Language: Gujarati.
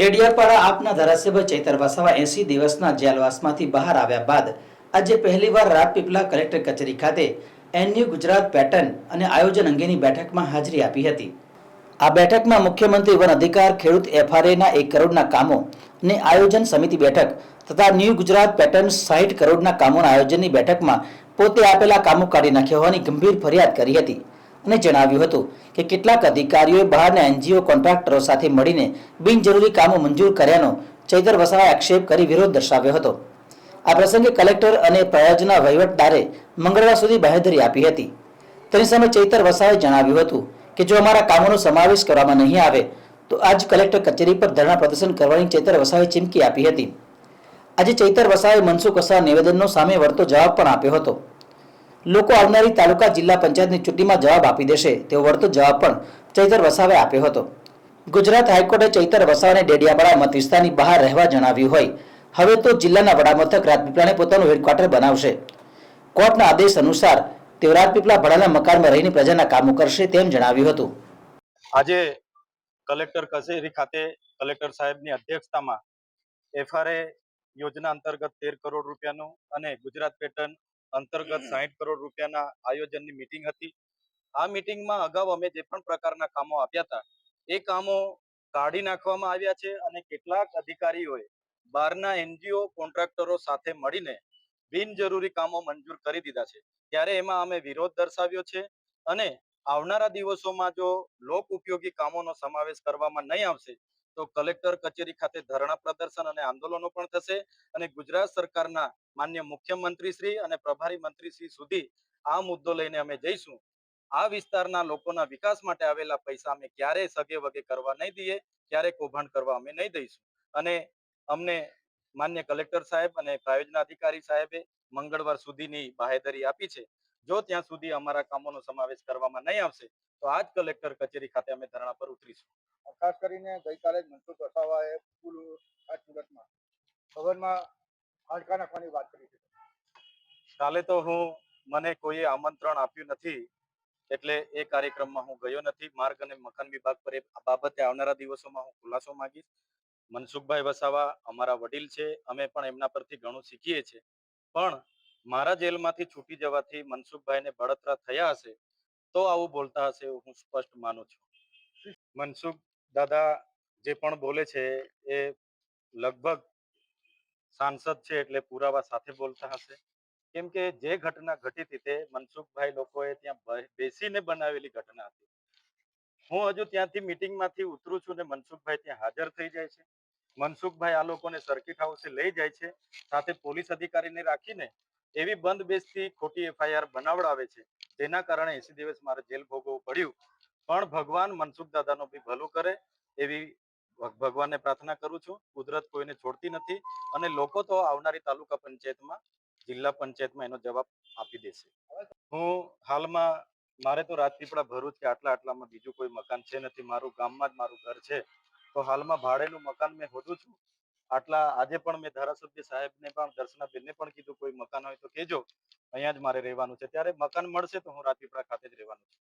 ડેડિયાપાડા આપના ધારાસભ્ય ચૈતર વસાવા 80 દિવસના જેલવાસમાંથી બહાર આવ્યા બાદ આજે પહેલીવાર રાજપીપળા કલેક્ટર કચેરી ખાતે એનયુ ગુજરાત પેટર્ન અને આયોજન અંગેની બેઠકમાં હાજરી આપી હતી। આ બેઠકમાં મુખ્યમંત્રી વન અધિકાર ખેડૂત એફઆરએના 1 કરોડના કામો અને આયોજન સમિતિ બેઠક તથા ન્યૂ ગુજરાત પેટર્ન 60 કરોડના કામોના આયોજનની બેઠકમાં પોતે આપેલા કામો કાઢી નાખ્યા હોવાની ગંભીર ફરિયાદ કરી હતી અને જણાવ્યું હતું કે કેટલાક અધિકારીઓએ બહારના એનજીઓ કોન્ટ્રાક્ટરો સાથે મળીને બિનજરૂરી કામો મંજૂર કર્યાનો ચૈતર વસાવાએ આક્ષેપ કરી વિરોધ દર્શાવ્યો હતો। આ પ્રસંગે કલેક્ટર અને પ્રયોજના વહીવટદારે મંગળવાર સુધી બાહેધરી આપી હતી। તેની સામે ચૈતર વસાવાએ જણાવ્યું હતું કે જો અમારા કામોનો સમાવેશ કરવામાં નહીં આવે તો આજ કલેક્ટર કચેરી પર ધરણા પ્રદર્શન કરવાની ચૈતર વસાવાએ ચીમકી આપી હતી। આજે ચૈતર વસાવાએ મનસુખ વસાવા નિવેદનનો સામે વળતો જવાબ પણ આપ્યો હતો। લોકો આવનારી તાલુકા જિલ્લા પંચાયતની ચૂંટણીમાં જવાબ આપી દેશે તેવો વળતો જવાબ પણ ચૈતર વસાવાએ આપ્યો હતો। ગુજરાત હાઈકોર્ટે ચૈતર વસાવાને ડેડિયાપાડા મત વિસ્તારની બહાર રહેવા જણાવ્યું હોય હવે તો જિલ્લાના વડામથક રાજપીપળાને પોતાનું હેડક્વાર્ટર બનાવશે। કોર્ટના આદેશ અનુસાર તેઓ રાજપીપળા ભાડાના મકાનમાં રહીને પ્રજાના કામો કરશે તેમ જણાવ્યું હતું। આજે કલેક્ટર કચેરી ખાતે કલેક્ટર સાહેબની અધ્યક્ષતામાં એફઆરએ યોજના અંતર્ગત 13 કરોડ રૂપિયાનું અને ગુજરાત પેટર્ન અંતર્ગત 60 કરોડ રૂપિયાના આયોજનની મીટિંગ હતી। આ મીટિંગમાં અગાઉ અમે જે પણ પ્રકારના કામો આપ્યા હતા એ કામો કાઢી નાખવામાં આવ્યા છે અને કેટલાક અધિકારીઓએ બહારના એનજીઓ કોન્ટ્રાક્ટરો સાથે મળીને બિનજરૂરી કામો મંજૂર કરી દીધા છે। ત્યારે એમાં અમે વિરોધ દર્શાવ્યો છે અને આવનારા દિવસોમાં જો લોક ઉપયોગી કામોનો સમાવેશ કરવામાં નહીં આવશે તો કલેક્ટર કચેરી ખાતે ધરણા પ્રદર્શન અને આંદોલનો પણ થશે અને ગુજરાત સરકારના માન્ય મુખ્યમંત્રી શ્રી અને પ્રભારી મંત્રી શ્રી સુધી આ મુદ્દો લઈને અમે જઈશું। આ વિસ્તારના લોકોના વિકાસ માટે આવેલા પૈસા અમે ક્યારેય સગે વગે કરવા નહીં દઈએ, ક્યારેય કૌભાંડ કરવા અમે નહીં દઈશું અને અમને માન્ય કલેક્ટર સાહેબ અને પ્રાયોજના અધિકારી સાહેબે મંગળવાર સુધીની બાહેધરી આપી છે। જો ત્યાં સુધી અમારા કામોનો સમાવેશ કરવામાં નહીં આવશે તો આજ કલેક્ટર કચેરી ખાતે અમે ધરણા પર ઉતરીશું। ખાસ કરીને ગઈકાલે મનસુખ વસાવાએ સ્કૂલ સુરતમાં ભવનમાં હાડકા નાખવાની વાત કરી છે। કાલે તો મને કોઈએ આમંત્રણ આપ્યું નથી એટલે એ કાર્યક્રમમાં હું ગયો નથી। માર્ગ અને મકાન વિભાગ પર એ બાબતે આવનારા દિવસોમાં હું ખુલાસો માંગીશ। મનસુખભાઈ વસાવા અમારા વડીલ છે, અમે પણ એમના પરથી ઘણું શીખીએ છીએ, પણ મારા જેલમાંથી છૂટી જવાથી મનસુખભાઈને બળતરા થયા હશે તો આવું બોલતા હશે એવું હું સ્પષ્ટ માનું છું। મનસુખ દાદા જે પણ બોલે છે એ લગભગ સાંસદ છે એટલે પુરાવા સાથે બોલતા હશે, કેમ કે જે ઘટના ઘટી હતી તે મનસુખભાઈ લોકોએ ત્યાં બેસીને બનાવેલી ઘટના હતી। હું હજુ ત્યાંથી મીટિંગમાંથી ઉતરું છું ને મનસુખભાઈ ત્યાં હાજર થઈ જાય છે। મનસુખભાઈ આ લોકોને સર્કિટ હાઉસે લઈ જાય છે, સાથે પોલીસ અધિકારીને રાખીને એવી બંધ બેસતી ખોટી એફઆઈઆર બનાવડાવે છે જેના કારણે 80 દિવસ મારે જેલ ભોગવવું પડ્યું। પણ ભગવાન મનસુખ દાદાનો બી ભલું કરે એવી ભગવાનને પ્રાર્થના કરું છું। કુદરત કોઈને છોડતી નથી અને લોકો તો આવનારી તાલુકા પંચાયતમાં જિલ્લા પંચાયતમાં એનો જવાબ આપી દેશે। હું હાલમાં મારે તો રાજપીપળા ભરૂચ કે આટલામાં બીજું કોઈ મકાન છે નથી, મારું ગામમાં જ મારું ઘર છે, તો હાલમાં ભાડેનું મકાન મેં હોધું છું। આજે પણ મેં ધારાસભ્ય સાહેબને પણ દર્શનાબેનને પણ કીધું કોઈ મકાન હોય તો કહેજો, અહીંયા જ મારે રહેવાનું છે। ત્યારે મકાન મળશે તો હું રાજપીપળા ખાતે જ રહેવાનું છું।